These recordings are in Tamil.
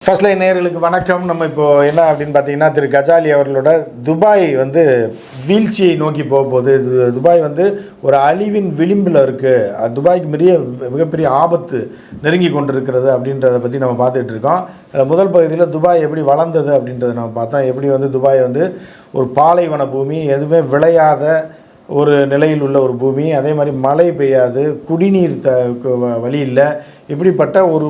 ஃபர்ஸ்ட் லைன் நேயர்களுக்கு வணக்கம். நம்ம இப்போ என்ன அப்படின்னு பார்த்தீங்கன்னா, திரு கஜாலி அவர்களோட துபாய் வந்து வீழ்ச்சியை நோக்கி போக போகுது. துபாய் வந்து ஒரு அழிவின் விளிம்பில் இருக்குது. துபாய்க்கு மிகப்பெரிய ஆபத்து நெருங்கி கொண்டிருக்கிறது அப்படின்றத பற்றி நம்ம பார்த்துட்டு இருக்கோம். முதல் பகுதியில் துபாய் எப்படி வளர்ந்தது அப்படின்றத நம்ம பார்த்தோம். எப்படி வந்து துபாய் வந்து ஒரு பாலைவன பூமி, எதுவுமே விளையாத ஒரு நிலையில் உள்ள ஒரு பூமி, அதே மாதிரி மழை பெய்யாது, குடிநீர் வழி இல்லை, இப்படிப்பட்ட ஒரு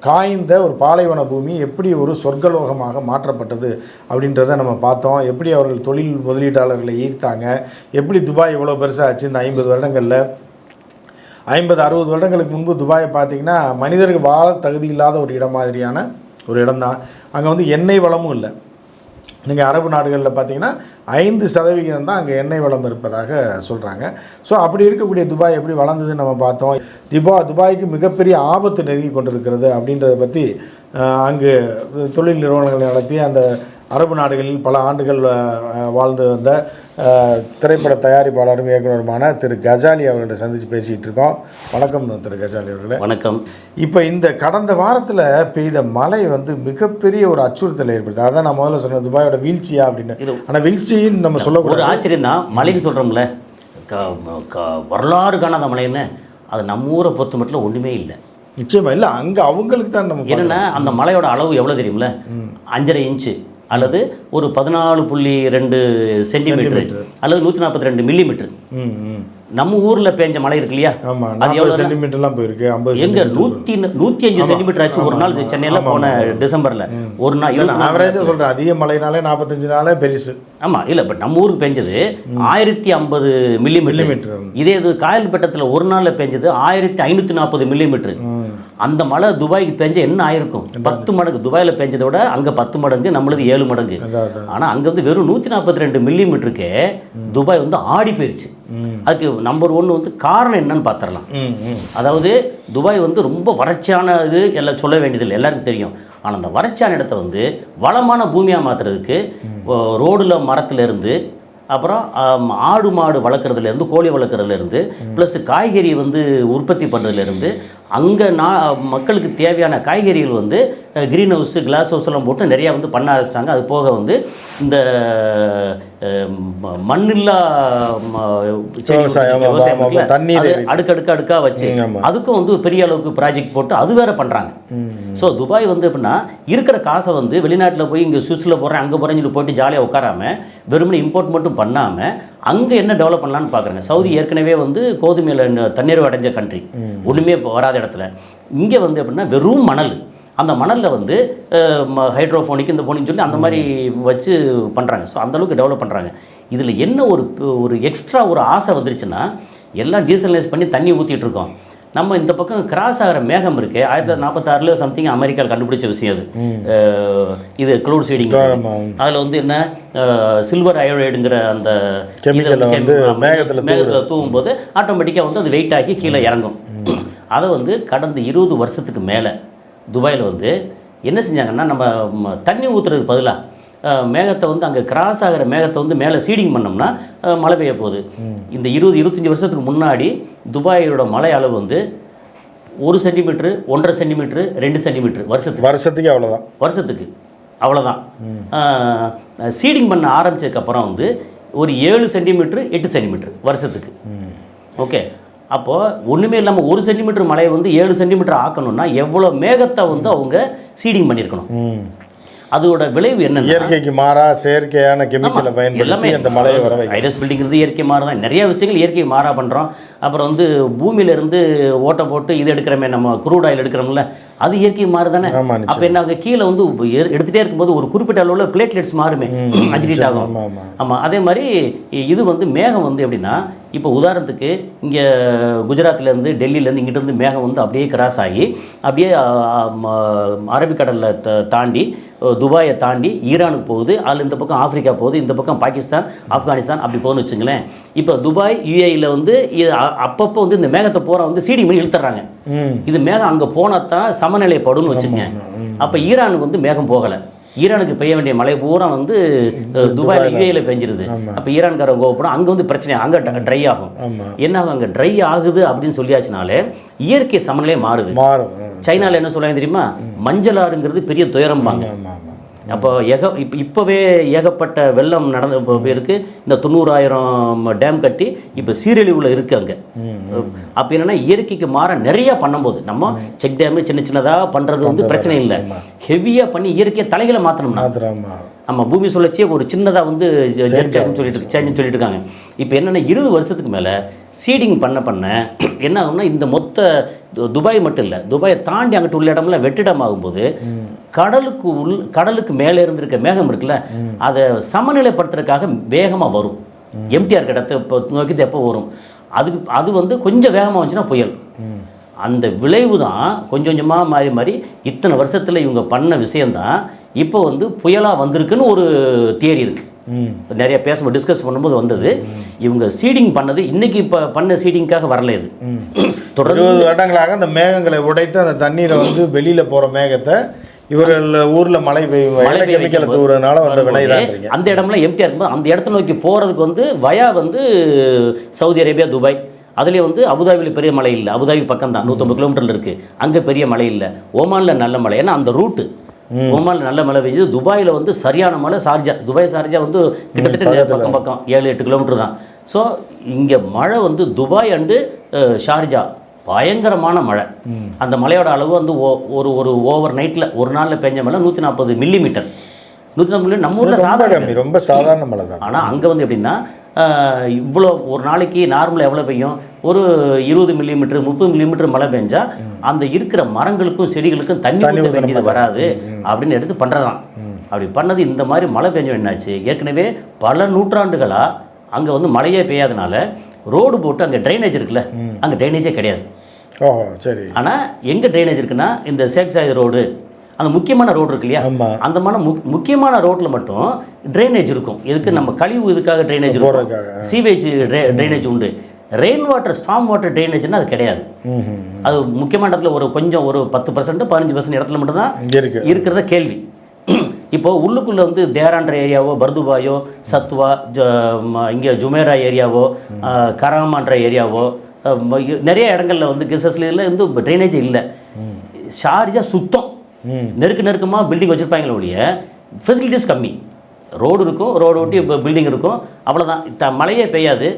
காய்ந்த ஒரு பாலைவன பூமி எப்படி ஒரு சொர்க்கலோகமாக மாற்றப்பட்டது அப்படின்றத நம்ம பார்த்தோம். எப்படி அவர்கள் தொழில் முதலீட்டாளர்களை ஈர்த்தாங்க, எப்படி துபாய் இவ்வளோ பெருசாச்சு இந்த 50 வருடங்களில். 50-60 வருடங்களுக்கு முன்பு துபாயை பார்த்திங்கன்னா மனிதர்கள் வாழ தகுதி இல்லாத ஒரு இடம் மாதிரியான ஒரு இடம்தான். அங்கே வந்து எண்ணெய் வளமும் இல்லை. நீங்கள் அரபு நாடுகளில் பார்த்தீங்கன்னா 5% தான் அங்கே எண்ணெய் வளம் இருப்பதாக சொல்கிறாங்க. ஸோ அப்படி இருக்கக்கூடிய துபாய் எப்படி வளர்ந்ததுன்னு நம்ம பார்த்தோம். துபாய்க்கு மிகப்பெரிய ஆபத்து நெருங்கி கொண்டிருக்கிறது அப்படின்றத பற்றி அங்கு தொழில் நிறுவனங்களை நடத்தி அந்த அரபு நாடுகளில் பல ஆண்டுகள் வாழ்ந்து வந்த திரைப்பட தயாரிப்பாளரும் இயக்குனருமான திரு கஜாலி அவர்களை சந்தித்து பேசிகிட்டு இருக்கோம். வணக்கம் திரு கஜாலி அவர்களே. வணக்கம். இப்போ இந்த கடந்த வாரத்தில் பெய்த மழை வந்து மிகப்பெரிய ஒரு அச்சுறுத்தலை ஏற்படுது. அதான் நான் முதல்ல சொன்னேன், துபாயோட வீழ்ச்சியா அப்படின்னு. ஆனால் வீழ்ச்சின்னு நம்ம சொல்லக்கூடாது. ஒரு ஆச்சரியம் தான் மழைன்னு சொல்கிறோம்ல, வரலாறு காணாத மழைன்னு. அது நம்ம ஊரை பொறுத்த மட்டும் ஒன்றுமே இல்லை. நிச்சயமாக இல்லை. அங்கே அவங்களுக்கு தான் நம்ம என்னென்னா அந்த மழையோட அளவு எவ்வளோ தெரியுமில்ல, 5.5 இன்ச்சு அல்லது ஒரு 14.2 சென்டிமீட்டர் அல்லது 142 மில்லிமீட்டர். நம்ம ஊர்ல பேஞ்ச மழை இருக்கு இல்லையா, அது எவ்வளவு சென்டிமீட்டர்லாம் போயிருக்கு. எங்க 105 சென்டிமீட்டர் ஆச்சு ஒரு நாள். சென்னையில போன டிசம்பர்ல ஒரு நாள் ஆவரேஜா சொல்றேன், அதிக மழைனாலே 45 நாளே பெருசு. ஆமா இல்ல, பட் நம்ம ஊருக்கு பெஞ்சது 1050 மில்லிமீட்டர். இதே இது காயல்பட்டத்தில் ஒரு நாள்ல பெஞ்சது 1540 மில்லிமீட்டர். அந்த மழை துபாய்க்கு பெஞ்ச என்ன ஆயிருக்கும்? 10 மடங்கு. துபாயில் பெஞ்சதை விட அங்கே 10 மடங்கு, நம்மளது 7 மடங்கு. ஆனால் அங்கே வந்து வெறும் 142 மில்லிமீட்டருக்கே துபாய் வந்து ஆடி போயிடுச்சு. அதுக்கு நம்பர் 1 வந்து காரணம் என்னன்னு பார்த்துடலாம். அதாவது துபாய் வந்து ரொம்ப வறட்சியான இது எல்லாம் சொல்ல வேண்டியதில்லை, எல்லாருக்கும் தெரியும். ஆனால் அந்த வறட்சியான இடத்த வந்து வளமான பூமியாக மாற்றுறதுக்கு ரோடில் மரத்துலேருந்து, அப்புறம் ஆடு மாடு வளர்க்குறதுலேருந்து, கோழி வளர்க்குறதுலேருந்து, ப்ளஸ் காய்கறி வந்து உற்பத்தி பண்ணுறதுலேருந்து, அங்கே மக்களுக்கு தேவையான காய்கறிகள் வந்து க்ரீன் ஹவுஸு, கிளாஸ் ஹவுஸ்லாம் போட்டு நிறையா வந்து பண்ண ஆரம்பிச்சாங்க. அது போக வந்து இந்த மண்ணில்லா அது அடுக்கடுக்காக வச்சு அதுக்கும் வந்து பெரிய அளவுக்கு ப்ராஜெக்ட் போட்டு அது வேற பண்ணுறாங்க. ஸோ துபாய் வந்து எப்படின்னா இருக்கிற காசை வந்து வெளிநாட்டில் போய் இங்கே சுவிஸில் போகிறேன் அங்கே போகிறேன்னு சொல்லி போட்டு ஜாலியாக உட்காராமல் வெறுமனே இம்போர்ட் மட்டும் பண்ணாமல் அங்கே என்ன டெவலப் பண்ணலான்னு பார்க்குறாங்க. சவுதி ஏற்கனவே வந்து கோதுமையில் தண்ணீர் அடைஞ்ச கண்ட்ரி, ஒன்றுமே வராத இடத்துல. இங்கே வந்து எப்படின்னா வெறும் மணல், அந்த மணலில் வந்து ஹைட்ரோஃபோனிக் இந்த ஃபோனிக் சொல்லி அந்த மாதிரி வச்சு பண்ணுறாங்க. ஸோ அந்தளவுக்கு டெவலப் பண்ணுறாங்க. இதில் என்ன ஒரு எக்ஸ்ட்ரா ஒரு ஆசை வந்துருச்சுன்னா, எல்லாம் டீசலைஸ் பண்ணி தண்ணி ஊற்றிட்டு இருக்கோம். நம்ம இந்த பக்கம் கிராஸ் ஆகிற மேகம் இருக்குது. 1946 சம்திங் அமெரிக்காவில் கண்டுபிடிச்ச விஷயம் அது. இது க்ளவுட் சீடிங். அதில் வந்து என்ன சில்வர் அயோடைடுங்கிற அந்த மேகத்தில் தூவும்போது ஆட்டோமேட்டிக்காக வந்து அது வெயிட் ஆகி கீழே இறங்கும். அதை வந்து கடந்த 20 வருஷத்துக்கு மேலே துபாயில் வந்து என்ன செஞ்சாங்கன்னா, நம்ம தண்ணி ஊற்றுறதுக்கு பதிலாக மேகத்தை வந்து அங்கே கிராஸ் ஆகிற மேகத்தை வந்து மேலே சீடிங் பண்ணோம்னா மழை பெய்ய போகுது. இந்த 20-25 வருஷத்துக்கு முன்னாடி துபாயோட மழை அளவு வந்து 1 சென்டிமீட்ரு, 1.5 சென்டிமீட்ரு, 2 சென்டிமீட்ரு வருஷத்துக்கு அவ்வளோதான். சீடிங் பண்ண ஆரம்பித்ததுக்கப்புறம் வந்து ஒரு 7 சென்டிமீட்ரு, 8 சென்டிமீட்ரு வருஷத்துக்கு. ஓகே, அப்போது ஒன்றுமே இல்லாமல் 1 சென்டிமீட்டர் மழையை வந்து 7 சென்டிமீட்டர் ஆக்கணும்னா எவ்வளோ மேகத்தை வந்து அவங்க சீடிங் பண்ணியிருக்கணும். அதோட விளைவு என்ன? இயற்கைக்கு மாறா செயற்கையான கெமிக்கலை பயன்படுத்தி அந்த மழையை வர வைக்கும். ஐரஸ் பில்டிங்கிறது இயற்கை மாறா தான். நிறைய விஷயங்கள் இயற்கை மாறா பண்ணுறோம். அப்புறம் வந்து பூமியிலேருந்து ஓட்டை போட்டு இது எடுக்கிறோமே, நம்ம குரூட் ஆயில் எடுக்கிறோம்ல, அது இயற்கை மாறு தானே. அப்போ என்ன ஆகும், கீழே வந்து எடுத்துகிட்டே இருக்கும்போது ஒரு குறிப்பிட்ட அளவில் பிளேட்லெட்ஸ் மாறுமே, அஜிடேட் ஆகும். ஆமாம், அதே மாதிரி இது வந்து மேகம் வந்து எப்படின்னா, இப்போ உதாரணத்துக்கு இங்கே குஜராத்லேருந்து டெல்லியிலேருந்து இங்கிட்டிருந்து மேகம் வந்து அப்படியே கிராஸ் ஆகி அப்படியே அரபிக்கடலில் தாண்டி துபாயை தாண்டி ஈரானுக்கு போகுது. அதில் இந்த பக்கம் ஆஃப்ரிக்கா போகுது, இந்த பக்கம் பாகிஸ்தான், ஆப்கானிஸ்தான் அப்படி போகுதுன்னு வச்சுங்களேன். இப்போ துபாய் யுஏஇயில் வந்து அப்பப்போ வந்து இந்த மேகத்தை போகிற வந்து சீடிங் பண்ணி இழுத்துறாங்க. இது மேகம் அங்கே போனால் தான் சமநிலைப்படும்னு வச்சுக்கோங்க. அப்போ ஈரானுக்கு வந்து மேகம் போகலை. ஈரானுக்கு பெய்ய வேண்டிய மழை பூரா வந்து துபாயில் யூஏல பெஞ்சிருது. அப்போ ஈரான்காரங்க கோவப்படும், அங்கே வந்து பிரச்சனை, அங்கே ட்ரை ஆகும். என்ன ஆகும், அங்கே ட்ரை ஆகுது அப்படின்னு சொல்லியாச்சுனாலே இயற்கை சமநிலை மாறுது. சைனாவில் என்ன சொல்லுவாங்க தெரியுமா, மஞ்சள் ஆறுங்கிறது பெரிய துயரம்பாங்க. அப்போ இப்போவே ஏகப்பட்ட வெள்ளம் நடந்து போயிருக்கு. இந்த 90,000 டேம் கட்டி இப்போ சீரழிவில் இருக்குது அங்கே. அப்போ என்னென்னா இயற்கைக்கு மாற நிறையா பண்ணும்போது நம்ம செக் டேமு சின்ன சின்னதாக பண்ணுறது வந்து பிரச்சனை இல்லை. ஹெவியாக பண்ணி இயற்கையை தலைகளை மாற்றணும்னா நம்ம பூமி சுழற்சியை ஒரு சின்னதாக வந்து சேஞ்சுன்னு சொல்லிட்டு இருக்காங்க. இப்போ என்னென்னா 20 வருஷத்துக்கு மேலே சீடிங் பண்ண என்ன ஆகும்னா, இந்த மொத்த துபாய் மட்டும் இல்லை, துபாயை தாண்டி அங்கிட்டு உள்ள இடம்லாம் வெற்றிடம் ஆகும்போது கடலுக்கு மேலே இருந்திருக்க மேகம் இருக்குல்ல, அதை சமநிலைப்படுத்துறதுக்காக வேகமாக வரும். எம்டிஆர் கிடத்தை இப்போ நோக்கி எப்போ வரும், அது வந்து கொஞ்சம் வேகமாக வந்துச்சுன்னா புயல். அந்த விளைவு தான் கொஞ்சம் கொஞ்சமாக மாறி மாறி இத்தனை வருஷத்தில் இவங்க பண்ண விஷயந்தான் இப்போ வந்து புயலாக வந்திருக்குன்னு ஒரு தியரி இருக்குது. நிறைய டிஸ்கஸ் பண்ணும்போது வந்தது. இவங்க சீடிங் பண்ணது இன்னைக்கு இப்போ பண்ண சீடிங்காக வரல. இது தொடர்ந்து 20 வருடங்களாக அந்த மேகங்களை உடைத்து அந்த தண்ணீரை வந்து வெளியில் போகிற மேகத்தை இவர்கள் ஊரில் மழை பெய்யும் தூரனால வந்த விளைதான். அந்த இடம்லாம் எம்டிஆர் இருக்கும்போது அந்த இடத்த நோக்கி போகிறதுக்கு வந்து வயா வந்து சவுதி அரேபியா, துபாய், அதுலேயே வந்து அபுதாபியில் பெரிய மழை இல்லை. அபுதாபி பக்கம் தான் 150 கிலோமீட்டரில் இருக்குது, அங்கே பெரிய மழை இல்லை. ஓமானில் நல்ல மழை, ஏன்னா அந்த ரூட்டு ஓமானில் நல்ல மழை பெய்யுது. துபாயில் வந்து சரியான மழை. சார்ஜா வந்து கிட்டத்தட்ட பக்கம் 7-8 கிலோமீட்டர் தான். ஸோ இங்கே மழை வந்து துபாய் அண்டு ஷார்ஜா பயங்கரமான மழை. அந்த மழையோட அளவு வந்து ஒரு ஓவர் நைட்டில் ஒரு நாளில் பெஞ்ச மழை 140 மில்லிமீட்டர். 140 மில்லிமீட்டர் நம்ம ஊரில் சாதாரண, ரொம்ப சாதாரண மழை தான். ஆனால் அங்கே வந்து எப்படின்னா இவ்வளோ ஒரு நாளைக்கு நார்மலாக எவ்வளோ பெய்யும், ஒரு 20 மில்லிமீட்டர் 30 மில்லிமீட்டர் மழை பெஞ்சால் அந்த இருக்கிற மரங்களுக்கும் செடிகளுக்கும் தண்ணி ஊற்ற வேண்டியது வராது அப்படின்னு எடுத்து பண்ணுறதான். அப்படி பண்ணது இந்த மாதிரி மழை பெஞ்சம் என்னாச்சு, ஏற்கனவே பல நூற்றாண்டுகளாக அங்கே வந்து மழையே பெய்யாதனால ரோடு போட்டு அங்கே ட்ரைனேஜ் இருக்குல்ல, அங்கே ட்ரைனேஜே கிடையாது. சரி. ஆனால் எங்கே ட்ரைனேஜ் இருக்குன்னா இந்த ஷேக் சாயித் ரோடு, அந்த முக்கியமான ரோடு இருக்கு இல்லையா, அந்த முக்கியமான ரோட்டில் மட்டும் ட்ரைனேஜ் இருக்கும். இதுக்கு நம்ம கழிவு இதுக்காக ட்ரைனேஜ் இருக்கும், சீவேஜ் ட்ரைனேஜ் உண்டு. ரெயின் வாட்டர், ஸ்டாம் வாட்டர் ட்ரைனேஜ்னா அது கிடையாது. அது முக்கியமான இடத்துல ஒரு 10% 15% இடத்துல மட்டும்தான் இருக்கிறத கேள்வி. இப்போது உள்ளுக்குள்ளே வந்து தேரான்ற ஏரியாவோ, பர்துபாயோ, சத்வா, இங்கே ஜுமேரா ஏரியாவோ, கராமான்ற ஏரியாவோ, நிறைய இடங்களில் வந்து கிசஸ்ல வந்து ட்ரைனேஜ் இல்லை. ஷார்ஜா சுத்தம், நெருக்கமாக பில்டிங் வச்சுருப்பாங்களே ஒழிய ஃபெசிலிட்டிஸ் கம்மி. ரோடு இருக்கும், ரோடு ஒட்டி பில்டிங் இருக்கும், அவ்வளோதான். மழையே பெய்யாது,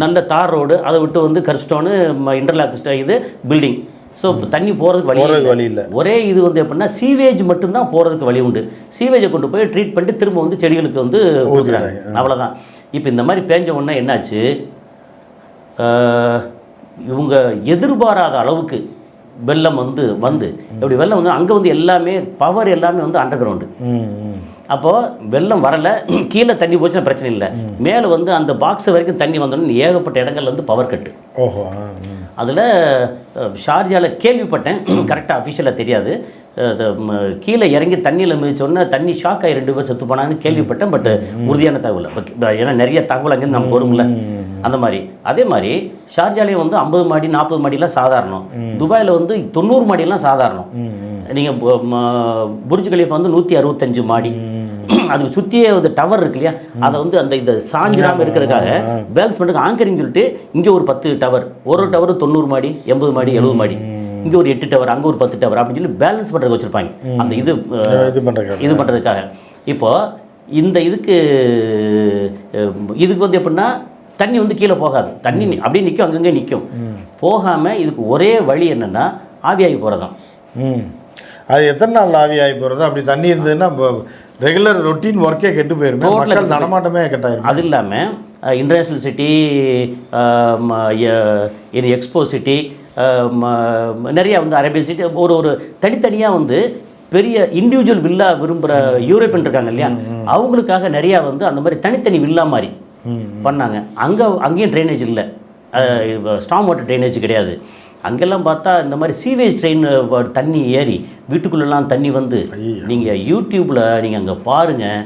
நல்ல தார் ரோடு, அதை விட்டு வந்து கர்ஸ்டோனு இன்டர்லாக் இது பில்டிங். ஸோ தண்ணி போகிறதுக்கு வழி இல்லை. ஒரே இது வந்து எப்படின்னா சீவேஜ் மட்டும்தான் போகிறதுக்கு வழி உண்டு. சீவேஜை கொண்டு போய் ட்ரீட் பண்ணிட்டு திரும்ப வந்து செடிகளுக்கு வந்து கொடுக்குறாங்க, அவ்வளோதான். இப்போ இந்த மாதிரி பேஞ்ச உடனே என்னாச்சு, இவங்க எதிர்பாராத அளவுக்கு வெள்ளம் வந்து இப்படி வெள்ளம் வந்து அங்கே வந்து எல்லாமே பவர் எல்லாமே வந்து அண்டர் கிரவுண்டு. அப்போது வெள்ளம் வரலை, கீழே தண்ணி போச்சுன்னா பிரச்சனை இல்லை, மேலே வந்து அந்த பாக்ஸ் வரைக்கும் தண்ணி வந்தோடனே ஏகப்பட்ட இடங்கள்ல வந்து பவர் கட்டு. அதில் ஷார்ஜாவில் கேள்விப்பட்டேன், கரெக்டாக அஃபிஷியலாக தெரியாது. கீழே இறங்கி தண்ணியில் மிதிச்சோன்னா தண்ணி ஷாக் ஆகி 2 பேர் செத்து போனாங்கன்னு கேள்விப்பட்டேன். பட் உறுதியான தகவல், ஏன்னா நிறைய தகவல் அங்கேருந்து நமக்கு வரும்ல, அந்த மாதிரி. அதே மாதிரி ஷார்ஜாலேயும் வந்து 50 மாடி 40 மாடிலாம் சாதாரணம், துபாயில் வந்து 90 மாடிலாம் சாதாரணம். நீங்கள் புர்ஜ் கலீஃபா வந்து 165 மாடி, அதுக்கு சுற்றியே வந்து டவர் இருக்கு இல்லையா, அதை வந்து அந்த இந்த சாஞ்சிராமல் இருக்கிறதுக்காக பேலன்ஸ் பண்ணுறதுக்கு ஆங்கரிங் சொல்லிட்டு இங்கே ஒரு 10 டவர், ஒரு டவர் 90 மாடி 80 மாடி 70 மாடி, இங்கே ஒரு 8 டவர், அங்கே ஒரு 10 டவர் அப்படின்னு சொல்லி பேலன்ஸ் பண்ணுறதுக்கு வச்சுருப்பாங்க. அந்த இது பண்ணுறதுக்காக. இப்போது இந்த இதுக்கு வந்து எப்படின்னா தண்ணி வந்து கீழே போகாது, தண்ணி அப்படியே நிற்கும், அங்கங்கே நிற்கும். போகாமல் இதுக்கு ஒரே வழி என்னென்னா ஆவியாகி போகிறதான். அது எத்தனை நாள் ஆவியாகி போகிறது? அப்படி தண்ணி இருந்ததுன்னா ரெகுலர் ரொட்டீன் ஒர்க்கே கெட்டு போயிருமே, மக்கள் நடமாட்டமே கெட்டாயிரும். அது இல்லாமல் இன்டர்நேஷ்னல் சிட்டி, எக்ஸ்போ சிட்டி, நிறையா வந்து அரேபியன் சிட்டி, ஒரு தனித்தனியாக வந்து பெரிய இண்டிவிஜுவல் வில்லா விரும்புகிற யூரோப்பியன் இருக்காங்க இல்லையா, அவங்களுக்காக நிறையா வந்து அந்த மாதிரி தனித்தனி வில்லா மாதிரி பண்ணாங்க. அங்கேயும் ட்ரைனேஜ் இல்லை, ஸ்டாம் வாட்டர் ட்ரைனேஜ் கிடையாது. அங்கெல்லாம் பார்த்தா இந்த மாதிரி சீவேஜ் ட்ரெயின் தண்ணி ஏறி வீட்டுக்குள்ளெல்லாம் தண்ணி வந்து, நீங்கள் யூடியூப்பில் நீங்கள் அங்கே பாருங்கள்,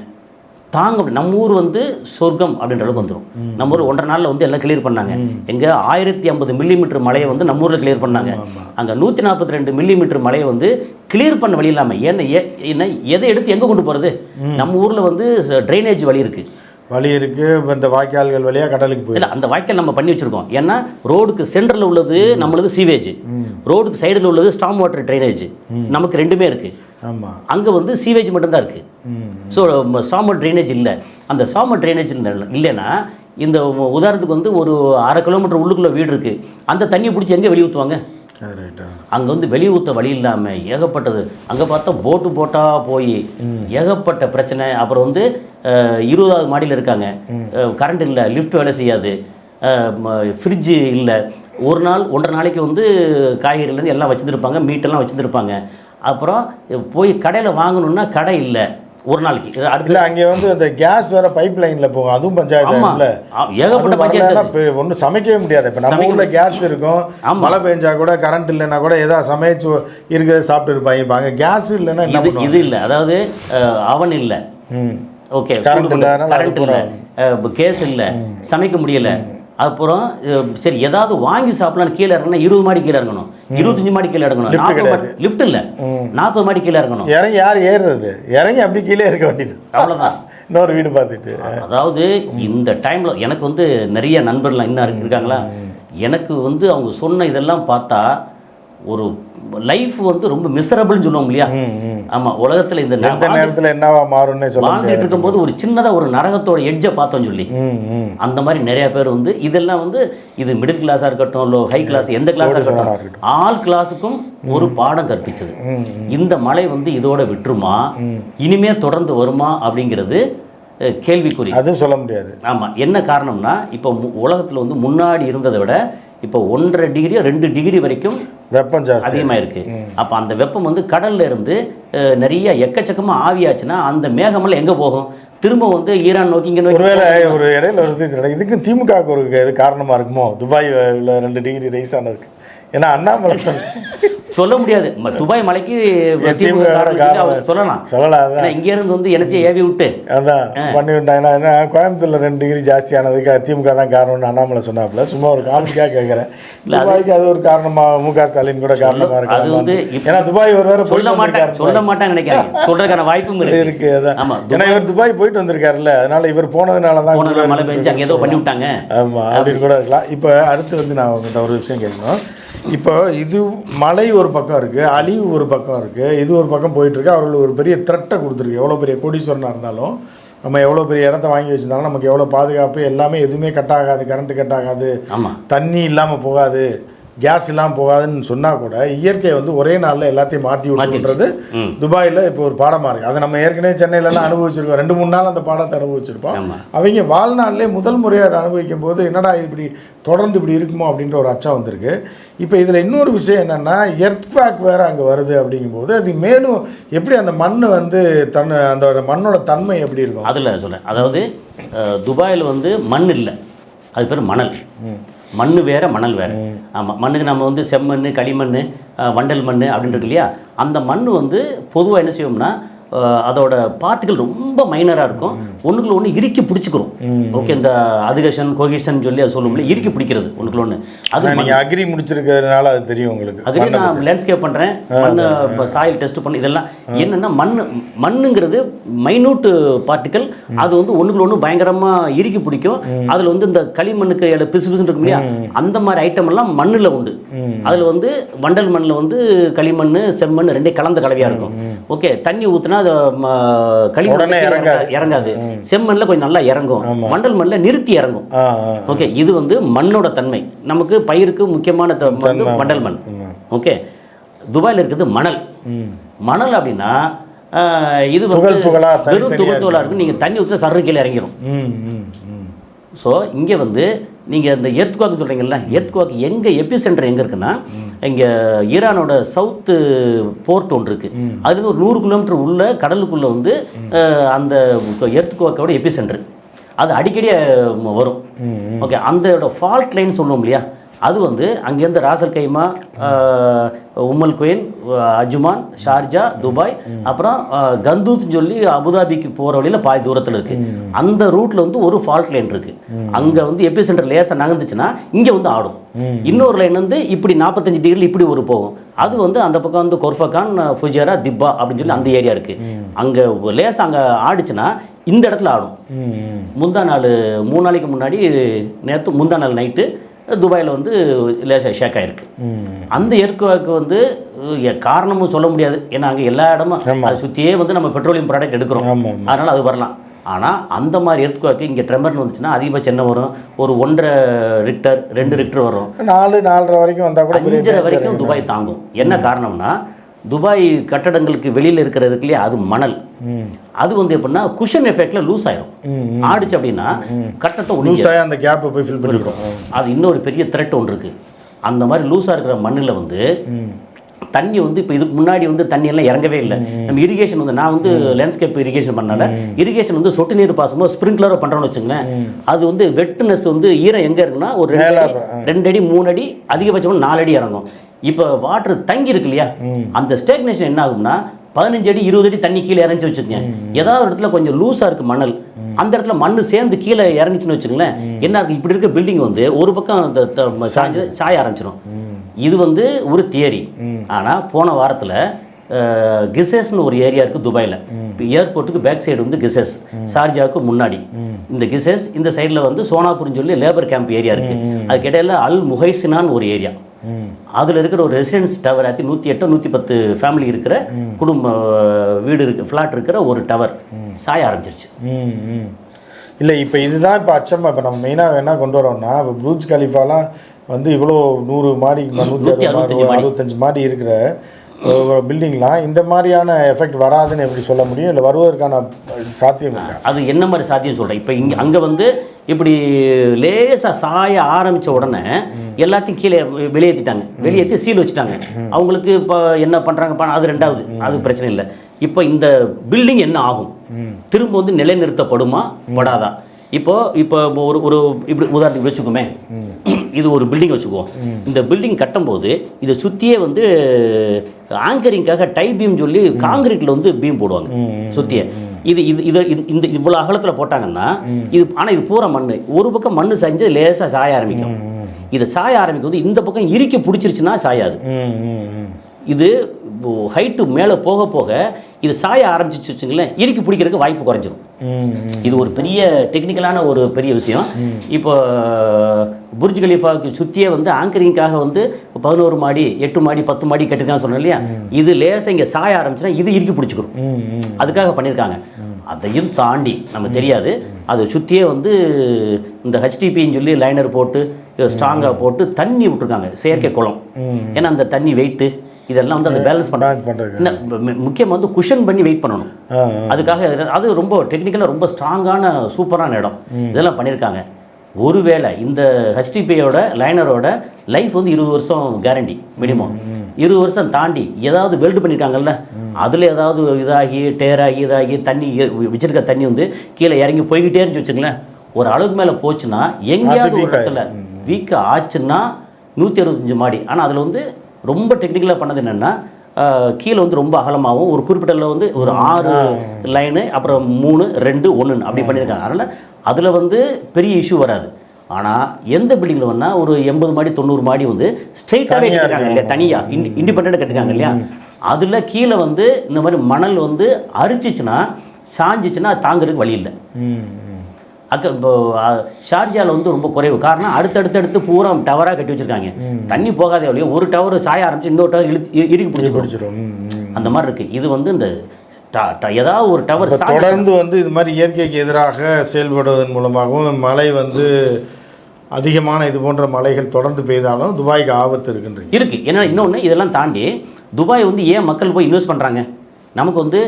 தாங்க நம்ம ஊர் வந்து சொர்க்கம் அப்படின்ற அளவுக்கு வந்துடும். நம்ம ஊர் 1.5 நாளில் வந்து எல்லாம் கிளியர் பண்ணாங்க. எங்கே 1050 மில்லிமீட்டர் மழையை வந்து நம்ம ஊரில் கிளியர் பண்ணாங்க. அங்கே 142 மில்லிமீட்டர் மழையை வந்து கிளியர் பண்ண வழி இல்லாமல் ஏன்னா எதை எடுத்து எங்கே கொண்டு போகிறது? நம்ம ஊரில் வந்து ட்ரைனேஜ் வழி இருக்குது, இந்த வாய்க்கால்கள் வழியாக கடலுக்கு போய் இல்லை, அந்த வாய்க்கால் நம்ம பண்ணி வச்சுருக்கோம். ஏன்னா ரோடுக்கு சென்டரில் உள்ளது நம்மளது சீவேஜ், ரோடுக்கு சைடில் உள்ளது ஸ்டாம் வாட்டர் ட்ரைனேஜ், நமக்கு ரெண்டுமே இருக்குது. ஆமாம், அங்கே வந்து சீவேஜ் மட்டும்தான் இருக்குது. ஸோ ஸ்டாம் வாட்டர் ட்ரைனேஜ் இல்லை. அந்த ஸ்டாம் வாட்டர் ட்ரைனேஜ் இல்லைன்னா இந்த உதாரணத்துக்கு வந்து ஒரு 1/2 கிலோமீட்டர் உள்ளுக்குள்ளே வீடு இருக்குது, அந்த தண்ணியை பிடிச்சி எங்கே வெளியே ஊற்றுவாங்க? அங்கே வந்து வெளியே ஊற்ற வழி இல்லாமல் ஏகப்பட்டது. அங்கே பார்த்தா போட்டாக போய் ஏகப்பட்ட பிரச்சனை. அப்புறம் வந்து 20வது மாடியில் இருக்காங்க, கரண்ட் இல்லை, லிஃப்ட் வேலை செய்யாது, ஃப்ரிட்ஜு இல்லை. ஒரு நாள் 1.5 நாளைக்கு வந்து காய்கறிலேருந்து எல்லாம் வச்சுருப்பாங்க, மீட்டெல்லாம் வச்சுருப்பாங்க. அப்புறம் போய் கடையில் வாங்கணுன்னா கடை இல்லை ஒரு நாளைக்கு. அடுத்து அங்கே வந்து அந்த கேஸ் வேற பைப் லைனில் போகும், அதுவும் பஞ்சாயத்து இல்லை, ஏகப்பட்ட பஞ்சாயத்து. ஒன்றும் சமைக்கவே முடியாது. இப்போ நம்ம ஊரில் கேஸ் இருக்கும், மழை பெஞ்சா கூட கரண்ட் இல்லைன்னா கூட ஏதாவது சமைச்சு இருக்கிறத சாப்பிட்டு இருப்பாங்க. அங்கே கேஸ் இல்லைன்னா இது இல்லை, அதாவது அவன் இல்லை, ஓகே, கரண்ட் இல்லை, கேஸ் இல்லை, சமைக்க முடியலை. அப்புறம் சரி ஏதாவது வாங்கி சாப்பிடலான்னு கீழே இறங்கணும், 20 மாடி கீழே இறங்கணும், 25 மாடி கீழே இறங்கணும், 40 லிஃப்ட் இல்லை, 40 மாடி கீழே இறங்கணும். இறங்கி யார் ஏறுறது? இறங்கி அப்படி கீழே இருக்க வேண்டியது, அவ்வளோதான். இன்னொரு வீடு பார்த்துட்டு. அதாவது இந்த டைமில் எனக்கு வந்து நிறைய நண்பர்கள்லாம் இன்னும் இருக்காங்களா, எனக்கு வந்து அவங்க சொன்ன இதெல்லாம் பார்த்தா ஒரு லைஃப் வந்து ரொம்ப மிசரபிள்னு சொல்லுவோம் இல்லையா? ஆமாம், உலகத்தில் இந்த நேரத்தில் என்னவா மாறும்னு வாழ்ந்துட்டு இருக்கும்போது ஒரு சின்னதாக ஒரு நரகத்தோட எட்ஜை பார்த்தோன்னு சொல்லி அந்த மாதிரி நிறைய பேர் வந்து இதெல்லாம் வந்து இது மிடில் கிளாஸாக இருக்கட்டும், இல்லை ஹை கிளாஸ், எந்த கிளாஸாக இருக்கட்டும், ஆல் கிளாஸுக்கும் ஒரு பாடம் கற்பிச்சது. இந்த மலை வந்து இதோட விட்டுருமா, இனிமே தொடர்ந்து வருமா அப்படிங்கிறது கேள்விக்குறி. அதுவும் சொல்ல முடியாது. ஆமாம், என்ன காரணம்னா இப்போ உலகத்தில் வந்து முன்னாடி இருந்ததை விட இப்போ 1.5 டிகிரி 2 டிகிரி வரைக்கும் வெப்பம் ஜாஸ்தி அதிகமாக இருக்குது. அப்போ அந்த வெப்பம் வந்து கடல்ல இருந்து நிறைய எக்கச்சக்கமாக ஆவியாச்சுன்னா அந்த மேகமெல்லாம் எங்கே போகும்? திரும்ப வந்து ஈரான் நோக்கி இங்கே நோக்கி. ஒருவேளை ஒரு இடையில ஒரு இதுக்கு திமுகவுக்கு ஒரு இது காரணமாக இருக்குமோ, துபாய் 2 டிகிரி ரைஸ் ஆனதுக்கு? ஏன்னா அண்ணாமலை சொல்ல முடியாது, துபாய் மலைக்கு திமுக சொல்லலாம், இங்க இருந்து வந்து எனத்தையும் ஏவி விட்டு அதான் பண்ணி விட்டாங்கன்னா என்ன, கோயம்புத்தூர்ல 2 டிகிரி ஜாஸ்தி ஆனதுக்கு திமுக தான் காரணம்னு அண்ணாமலை சொன்னாப்புல. சும்மா ஒரு காமெடிக்காக கேட்குறேன். துபாய்க்கு அது ஒரு காரணமா, மு.க. ஸ்டாலின் கூட காரணமா இருக்கு. அது வந்து ஏன்னா துபாய் ஒரு வேற சொல்ல மாட்டாங்க நினைக்கிறேன், சொல்றதுக்கான வாய்ப்பும் இருக்கு. ஆமா, ஏன்னா இவர் துபாய் போயிட்டு வந்திருக்காருல்ல, அதனால இவர் போனதுனால தான் மழை பெஞ்சு அங்கே ஏதோ பண்ணி விட்டாங்க. ஆமா, அப்படின்னு கூட இருக்கலாம். இப்போ அடுத்து வந்து நான் உங்கள்கிட்ட ஒரு விஷயம் கேட்கணும். இப்போ இது மழை ஒரு பக்கம் இருக்குது, அழிவு ஒரு பக்கம் இருக்குது, இது ஒரு பக்கம் போயிட்டுருக்கு. அவர்கள் ஒரு பெரிய த்ரெட்டை கொடுத்துருக்கு. எவ்வளோ பெரிய கோடீஸ்வரனாக இருந்தாலும், நம்ம எவ்வளோ பெரிய இடத்த வாங்கி வச்சுருந்தாலும் நமக்கு எவ்வளோ பாதுகாப்பு, எல்லாமே எதுவுமே கட் ஆகாது, கரண்ட்டு கட் ஆகாது, தண்ணி இல்லாமல் போகாது, கேஸ் இல்லாமல் போகாதுன்னு சொன்னால் கூட இயற்கை வந்து ஒரே நாளில் எல்லாத்தையும் மாற்றி விட்டுறது துபாயில் இப்போ ஒரு பாடமாக இருக்குது. அதை நம்ம ஏற்கனவே சென்னையிலலாம் அனுபவிச்சிருக்கோம். 2-3 நாள் அந்த பாடத்தை அனுபவிச்சிருப்போம். அவங்க வாழ்நாளிலே முதல் முறையாக அதை அனுபவிக்கும் போது என்னடா இப்படி தொடர்ந்து இப்படி இருக்குமோ அப்படின்ற ஒரு அச்சம் வந்திருக்கு. இப்போ இதில் இன்னொரு விஷயம் என்னென்னா, எர்த்குவேக் வேறு அங்கே வருது அப்படிங்கும்போது அது மேலும் எப்படி அந்த மண் வந்து அந்த மண்ணோட தன்மை எப்படி இருக்கும் அதில் சொல்ல. அதாவது துபாயில் வந்து மண் இல்லை, அது பேர் மணல். மண் வேறு, மணல் வேறு. ஆமாம், மண்ணுக்கு நம்ம வந்து செம்மண், களிமண், வண்டல் மண் அப்படின்றது இல்லையா? அந்த மண் வந்து பொதுவாக என்ன செய்வோம்னா அதோட பார்ட்டிகள் ரொம்ப மைனராக இருக்கும், ஒன்றுக்குள்ள ஒன்று இறுக்கி பிடிச்சிக்கிறோம். ஓகே, இந்த அதிகஷன் கோகிஷன் சொல்லி அது சொல்லுவோம்ல, இறுக்கி பிடிக்கிறது ஒன்றுக்குள்ள ஒன்று. அது நீங்கள் அக்ரி முடிச்சிருக்கிறதுனால அது தெரியும் உங்களுக்கு. அக்ரி நான் லேண்ட்ஸ்கேப் பண்ணுறேன், மண் சாயில் டெஸ்ட் பண்ணி இதெல்லாம் என்னென்னா மண்ணுங்கிறது மைனூட்டு பார்ட்டிக்கல். அது வந்து ஒன்றுக்குள்ள ஒன்று பயங்கரமாக இறுக்கி பிடிக்கும். அதில் வந்து இந்த களிமண்ணுக்கு பிசு பிசுன்னு இருக்கும் இல்லையா, அந்த மாதிரி ஐட்டம் எல்லாம் மண்ணில் உண்டு. அதில் வந்து வண்டல் மண்ணில் வந்து களிமண், செம்மண் ரெண்டே கலந்த கலவையாக இருக்கும். ஓகே, தண்ணி ஊற்றினா அது களிமண் இறங்காது, செம்மண்ணில் கொஞ்சம் நல்லா இறங்கும், வண்டல் மண்ணில் நிறுத்தி இறங்கும். ஓகே, இது வந்து மண்ணோட தன்மை. நமக்கு பயிருக்கு முக்கியமான வந்து வண்டல் மண். ஓகே, துபாயில் இருக்கிறது மணல். மணல் அப்படின்னா இது வந்து வெறும் துகள் துகளாக இருக்கும். நீங்கள் தண்ணி ஊற்றினா சர்று கீழே இறங்கிடும். ஸோ இங்கே வந்து நீங்கள் இந்த எர்த்குவாக் சொல்கிறீங்கல்ல, எர்த்குவாக் எங்கே எபி சென்டர் எங்கே இருக்குன்னா, இங்கே ஈரானோட சவுத்து போர்ட் ஒன்று இருக்குது. அதுலேருந்து ஒரு 100 கிலோமீட்டர் உள்ள கடலுக்குள்ளே வந்து அந்த எர்த்குவாக்கோட எபி சென்டர். அது அடிக்கடி வரும். ஓகே, அந்த ஃபால்ட் லைன் சொல்லுவோம் இல்லையா, அது வந்து அங்கேருந்து ராசல் கைமா, உம்மல் குயின், அஜ்மான், ஷார்ஜா, துபாய், அப்புறம் கந்தூத்னு சொல்லி அபுதாபிக்கு போகிற வழியில் பாதி தூரத்தில் இருக்குது. அந்த ரூட்டில் வந்து ஒரு ஃபால்ட் லைன் இருக்குது. அங்கே வந்து எபி சென்டர் லேசாக நகர்ந்துச்சுன்னா இங்கே வந்து ஆடும். இன்னொரு லைன் வந்து இப்படி 45 டிகிரியில் இப்படி ஒரு போகும். அது வந்து அந்த பக்கம் வந்து கொர்ஃபகான், ஃபுஜேரா, திப்பா அப்படின்னு சொல்லி அந்த ஏரியா இருக்குது. அங்கே லேசாக அங்கே ஆடிச்சுன்னா இந்த இடத்துல ஆடும். முந்தா நாள் 3 நாளைக்கு முன்னாடி நேற்று முந்தா நாள் நைட்டு துபாயில் வந்து லேசாக ஷேக் ஆகிருக்கு. அந்த எர்த்குவேக் வந்து காரணமும் சொல்ல முடியாது. ஏன்னா அங்கே எல்லா இடமும் அதை சுற்றியே வந்து நம்ம பெட்ரோலியம் ப்ராடக்ட் எடுக்கிறோம், அதனால் அது வரலாம். ஆனால் அந்த மாதிரி எர்த்குவேக் இங்கே ட்ரெமர்னு வந்துச்சுன்னா அதிகபட்சம் என்ன வரும்? ஒரு 1.5 ரிக்டர் 2 ரிக்டர் வரும். 4-4.5 வரைக்கும் வந்தால் கூட 5.5 வரைக்கும் துபாய் தாங்கும். என்ன காரணம்னா துபாய் கட்டடங்களுக்கு வெளியில் இருக்கிறதுக்கு இல்லையா, அது மணல். அது வந்து எப்படின்னா குஷன் எஃபெக்டில் லூஸ் ஆயிரும். ஆடிச்சு அப்படின்னா கட்டத்தை லூஸ் ஆகி அந்த கேப்பை போய் ஃபில் பண்ணிக்கிறோம். அது இன்னொரு பெரிய த்ரெட் ஒன்று இருக்குது. அந்த மாதிரி லூஸாக இருக்கிற மண்ணில் வந்து தண்ணி வந்து இப்போ இதுக்கு முன்னாடி வந்து தண்ணியெல்லாம் இறங்கவே இல்லை. நம்ம இரிகேஷன் வந்து நான் வந்து லேண்ட்ஸ்கேப் இரிகேஷன் பண்ணால இரிகேஷன் வந்து சொட்டு நீர் பாசமோ ஸ்ப்ரிங்க்லரோ பண்ணுறோன்னு வச்சுங்களேன். அது வந்து வெட்னஸ் வந்து ஈரம் எங்கே இருக்குன்னா ஒரு 2 அடி 3 அடி அதிகபட்சமாக 4 அடி இறங்கும். இப்போ வாட்டர் தங்கி இருக்கு இல்லையா, அந்த ஸ்டேக்னேஷன் என்ன ஆகும்னா 15 அடி 20 அடி தண்ணி கீழே இறங்கி வச்சுக்கோங்க. ஏதாவது இடத்துல கொஞ்சம் லூஸாக இருக்குது மணல், அந்த இடத்துல மண் சேர்ந்து கீழே இறங்கிச்சுன்னு வச்சுங்களேன். என்ன இருக்குது, இப்படி இருக்க பில்டிங் வந்து ஒரு பக்கம் சாய ஆரம்பிச்சிடும். இது வந்து ஒரு தியரி. ஆனால் போன வாரத்தில் கிசேஸ்னு ஒரு ஏரியா இருக்குது துபாயில். இப்போ ஏர்போர்ட்டுக்கு பேக் சைடு வந்து கிசேஸ், ஷார்ஜாவுக்கு முன்னாடி இந்த கிசேஸ், இந்த சைடில் வந்து சோனாபுர்னு சொல்லி லேபர் கேம்ப் ஏரியா இருக்குது. அதுக்கு இடையில அல் முஹைசினான்னு ஒரு ஏரியா, அதில் இருக்கிற ஒரு ரெசிடென்ஸ் டவர் 108-110 ஃபேமிலி இருக்கிற குடும்ப வீடு இருக்குது, ஃப்ளாட் இருக்கிற ஒரு டவர் சாய ஆரம்பிச்சிருச்சு. இல்லை இப்போ இதுதான் இப்போ அச்சமாக. இப்போ நம்ம மெயினாக என்ன கொண்டு வரோம்னா, இப்போ புர்ஜ் கலிஃபாலாம் வந்து இவ்வளோ 100 மாடி 165 மாடி இருக்கிற பில்டிங்லாம் இந்த மாதிரியான எஃபெக்ட் வராதுன்னு எப்படி சொல்ல முடியும்? இல்லை வருவதற்கான சாத்தியம் இல்லை. அது என்ன மாதிரி சாத்தியம் சொல்கிறேன். இப்போ இங்கே அங்கே வந்து இப்படி லேசாக சாய ஆரம்பித்த உடனே எல்லாத்தையும் கீழே வெளியேற்றிட்டாங்க, வெளியேற்றி சீல் வச்சுட்டாங்க. அவங்களுக்கு இப்போ என்ன பண்ணுறாங்க அது ரெண்டாவது, அது பிரச்சனை இல்லை. இப்போ இந்த பில்டிங் என்ன ஆகும், திரும்ப வந்து நிலைநிறுத்தப்படுமா படாதா? இப்போ ஒரு ஒரு இப்படி உதாரணத்துக்கு வச்சுக்கோமே, இது ஒரு பில்டிங் வச்சுக்குவோம். இந்த பில்டிங் கட்டும்போது இதை சுற்றியே வந்து ஆங்கரிங்காக டை பீம் சொல்லி காங்கிரீட்டில் வந்து பீம் போடுவாங்க சுற்றியே. இது இது இது இந்த இவ்வளோ அகலத்தில் போட்டாங்கன்னா இது, ஆனால் இது பூரா மண். ஒரு பக்கம் மண் சாய்ஞ்சு லேசாக சாய ஆரம்பிக்கும். இதை சாய ஆரம்பிக்கும் போது இந்த பக்கம் இறுக்கி பிடிச்சிருச்சுன்னா சாயாது. இது ஹைட்டு மேலே போக போக இது சாய ஆரம்பிச்சிச்சு வச்சுங்களேன், இறுக்கி பிடிக்கிறதுக்கு வாய்ப்பு குறைஞ்சிரும். இது ஒரு பெரிய டெக்னிக்கலான ஒரு பெரிய விஷயம். இப்போ புர்ஜ் கலிஃபாவுக்கு சுற்றியே வந்து ஆங்கரிங்காக வந்து 11 மாடி 8 மாடி 10 மாடி கட்டிருக்கான்னு சொன்னேன் இல்லையா, இது லேசாக இங்கே சாய ஆரம்பிச்சுன்னா இது இறுக்கி பிடிச்சிக்கிறோம். அதுக்காக பண்ணியிருக்காங்க. அதையும் தாண்டி நம்ம தெரியாது, அதை சுற்றியே வந்து இந்த ஹெச்டிபின்னு சொல்லி லைனர் போட்டு ஸ்ட்ராங்காக போட்டு தண்ணி விட்டுருக்காங்க, செயற்கை குளம். ஏன்னா அந்த தண்ணி வெயிட்டு இதெல்லாம் வந்து அதை பேலன்ஸ் பண்ணுறாங்க. முக்கியமாக வந்து குஷன் பண்ணி வெயிட் பண்ணணும். அதுக்காக அது ரொம்ப டெக்னிக்கலாக ரொம்ப ஸ்ட்ராங்கான சூப்பரான இடம். இதெல்லாம் பண்ணியிருக்காங்க. ஒருவேளை இந்த ஹெச்டிபியோட லைனரோட லைஃப் வந்து 20 வருஷம் கேரண்டி மினிமம். 20 வருஷம் தாண்டி ஏதாவது வெல்டு பண்ணியிருக்காங்கல்ல, அதில் ஏதாவது இதாகி டேராகி இதாகி தண்ணி வச்சிருக்க தண்ணி வந்து கீழே இறங்கி போய்கிட்டே இருந்துச்சு வச்சுங்களேன். ஒரு அளவுக்கு மேலே போச்சுன்னா எங்கேயாவது ஒரு இடத்துல வீக் ஆச்சுன்னா 165 மாடி. ஆனால் அதில் வந்து ரொம்ப டெக்னிக்கலாக பண்ணது என்னென்னா, கீழே வந்து ரொம்ப அகலமாகவும் ஒரு குறிப்பிட்ட வந்து ஒரு 6 லைனு, அப்புறம் 3 2 1 அப்படி பண்ணியிருக்காங்க. அதனால் அதில் வந்து பெரிய இஷ்யூ வராது. ஆனால் எந்த பில்டிங்கில் வேணால் ஒரு 80 மாடி 90 மாடி வந்து ஸ்ட்ரெயிட்டாகவே கட்டிருக்காங்க இல்லையா, தனியாக இண்டிபெண்ட்டாக கட்டிருக்காங்க இல்லையா, அதில் கீழே வந்து இந்த மாதிரி மணல் வந்து அரிச்சிச்சுன்னா சாஞ்சிச்சுன்னா தாங்கிறதுக்கு வழி இல்லை. இப்போ ஷார்ஜாவில் வந்து ரொம்ப குறைவு. காரணம் அடுத்தடுத்து பூரா டவராக கட்டி வச்சுருக்காங்க. தண்ணி போகாதே வழியோ ஒரு டவர் சாய ஆரம்பிச்சு இன்னொரு டவர் இறுக்கி பிடிச்சிடும். அந்த மாதிரி இருக்குது. இது வந்து இந்த ஏதாவது ஒரு டவர் தொடர்ந்து வந்து இது மாதிரி இயற்கைக்கு எதிராக செயல்படுவதன் மூலமாகவும் மழை வந்து அதிகமான இது போன்ற மழைகள் தொடர்ந்து பெய்தாலும் துபாய்க்கு ஆபத்து இருக்குது. ஏன்னா இன்னொன்று இதெல்லாம் தாண்டி துபாய் வந்து ஏன் மக்கள் போய் இன்வெஸ்ட் பண்ணுறாங்க? நமக்கு வந்து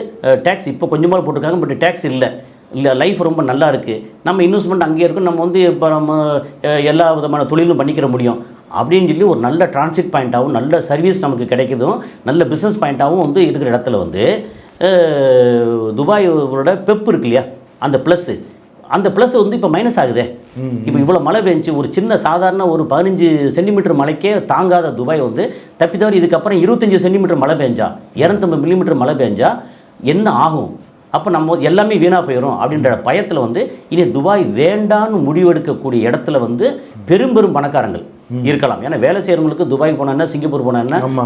டேக்ஸ் இப்போ கொஞ்சமாக போட்டிருக்காங்க, பட் டேக்ஸ் இல்லை, லைஃப் ரொம்ப நல்லா இருக்குது, நம்ம இன்வெஸ்ட்மெண்ட் அங்கேயே இருக்கும், நம்ம வந்து இப்போ நம்ம எல்லா விதமான தொழிலும் பண்ணிக்கிற முடியும் அப்படின்னு சொல்லி ஒரு நல்ல டிரான்சிட் பாயிண்ட்டாகவும் நல்ல சர்வீஸ் நமக்கு கிடைக்குதும் நல்ல பிஸ்னஸ் பாயிண்ட்டாகவும் வந்து இருக்கிற இடத்துல வந்து துபாயோட பெப் இருக்கு இல்லையா, அந்த ப்ளஸ்ஸு அந்த ப்ளஸ் வந்து இப்போ மைனஸ் ஆகுதே. இப்போ இவ்வளோ மழை பெஞ்சு ஒரு சின்ன சாதாரண ஒரு 15 சென்டிமீட்டர் மழைக்கே தாங்காத துபாய் வந்து தப்பித்தவரை இதுக்கப்புறம் 25 சென்டிமீட்டர் மழை பெஞ்சா 250 மில்லிமீட்டர் மழை பெஞ்சா என்ன ஆகும்? அப்போ நம்ம எல்லாமே வீணாக போயிடும் அப்படின்ற பயத்தில் வந்து இனி துபாய் வேண்டான்னு முடிவெடுக்கக்கூடிய இடத்துல வந்து பெரும் பணக்காரங்கள் இருக்கலாம். ஏன்னா வேலை செய்கிறவங்களுக்கு துபாய் போனா சிங்கப்பூர் போனா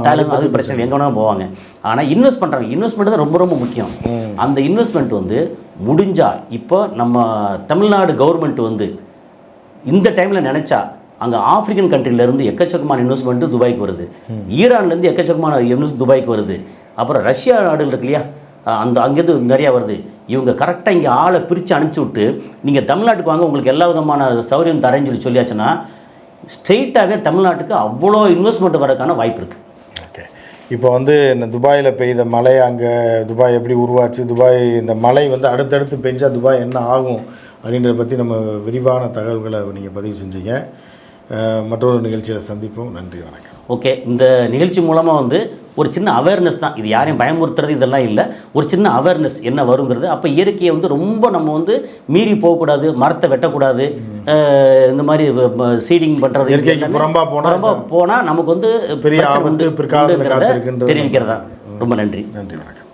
தாய்லாந்து அது பிரச்சனை எங்கே வேணாலும் போவாங்க. ஆனால் இன்வெஸ்ட் பண்ணுறாங்க, இன்வெஸ்ட்மெண்ட் தான் ரொம்ப ரொம்ப முக்கியம். அந்த இன்வெஸ்ட்மெண்ட் வந்து முடிஞ்சா இப்போ நம்ம தமிழ்நாடு கவர்மெண்ட் வந்து இந்த டைமில் நினச்சா அங்கே ஆப்பிரிக்கன் கண்ட்ரிலேருந்து எக்கச்சக்கமான இன்வெஸ்ட்மெண்ட்டு துபாய்க்கு வருது, ஈரான்லேருந்து எக்கச்சக்கமான இன்வெஸ்ட் துபாய்க்கு வருது, அப்புறம் ரஷ்யா நாடுகள் இருக்கு இல்லையா அங்கேருந்து நிறையா வருது. இவங்க கரெக்டாக இங்கே ஆளை பிரித்து அனுப்பிச்சி விட்டு நீங்கள் தமிழ்நாட்டுக்கு வாங்க உங்களுக்கு எல்லா விதமான சௌகரியம் தரேன்னு சொல்லியாச்சுன்னா ஸ்ட்ரெயிட்டாகவே தமிழ்நாட்டுக்கு அவ்வளோ இன்வெஸ்ட்மெண்ட் வரதுக்கான வாய்ப்பு இருக்குது. ஓகே, இப்போ வந்து இந்த துபாயில் பெய்த மழை, அங்கே துபாய் எப்படி உருவாச்சு, துபாய் இந்த மழை வந்து அடுத்தடுத்து பெஞ்சா துபாய் என்ன ஆகும் அப்படின்றத பற்றி நம்ம விரிவான தகவல்களை நீங்கள் பதிவு செஞ்சீங்க. மற்றொரு நிகழ்ச்சியில் சந்திப்போம். நன்றி, வணக்கம். ஓகே, இந்த நிகழ்ச்சி மூலமாக வந்து ஒரு சின்ன அவேர்னஸ் தான், இது யாரையும் பயமுறுத்துறது இதெல்லாம் இல்லை, ஒரு சின்ன அவேர்னஸ் என்ன வருங்கிறது. அப்போ இயற்கையை வந்து ரொம்ப நம்ம வந்து மீறி போகக்கூடாது, மரத்தை வெட்டக்கூடாது, இந்த மாதிரி சீடிங் பண்ணுறது புறம்பா போனால் நமக்கு வந்து பெரிய ஆபத்து தெரிவிக்கிறதா. ரொம்ப நன்றி. நன்றி, வணக்கம்.